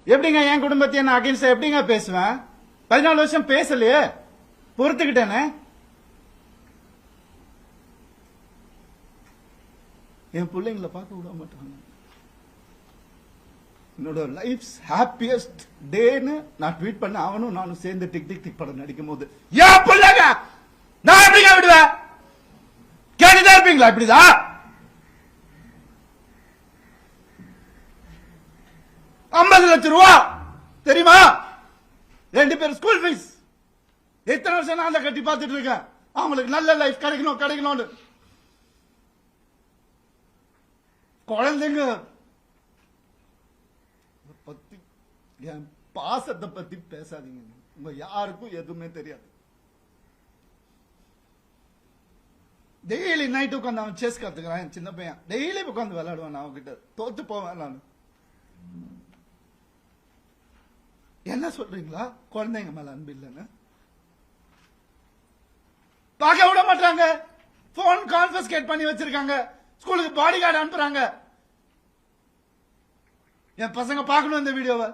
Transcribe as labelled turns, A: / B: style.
A: எப்படிங்க என் குடும்பத்தையும் நான் அகைன்ஸ்டா எப்படிங்க பேசுவேன்? 14 வருஷம் பேசலையே, பொறுத்துக்கிட்டேனே. என் பிள்ளைங்களை பார்க்க விட மாட்டாங்க. என்னோட லைஃப் ஹாப்பியஸ்ட் டேன்னு நான் ட்வீட் பண்ண அவனும் நானும் சேர்ந்து டிக் டிக் டிக் படம் நடிக்கும் போது ஏன் பிள்ளைங்க நான் எப்படிங்க விடுவேன்? கேட்டுதான் இருப்பீங்களா? இப்படிதான் 50 லட்சம் ரூபா தெரியுமா? 2 பேர் ஸ்கூல் ஃபீஸ். எத்தனை வருஷம் நான் அதை கட்டி பார்த்துட்டு இருக்கேன். அவங்களுக்கு நல்ல லைஃப் கிடைக்கணும்னு. குழந்தைங்க பத்தி, என் பாசத்தை பத்தி பேசாதீங்க. உங்க யாருக்கும் எதுவுமே தெரியாது. டெய்லி நைட் உட்காந்து அவன் செஸ் கத்துக்கிறான். சின்ன பையன் டெய்லி உட்காந்து விளையாடுவான். அவன்கிட்ட தோத்து போவேன் நான். என்ன சொல்றீங்களா? குழந்தைங்க மேல அன்பு இல்லைன்னு பார்க்க விட மாட்டாங்க. போன் கான்ஃபிஸ்கேட் பண்ணி வச்சிருக்காங்க. ஸ்கூலுக்கு பாடி கார்டு அனுப்புறாங்க. என் பசங்க பார்க்கணும் இந்த வீடியோவை.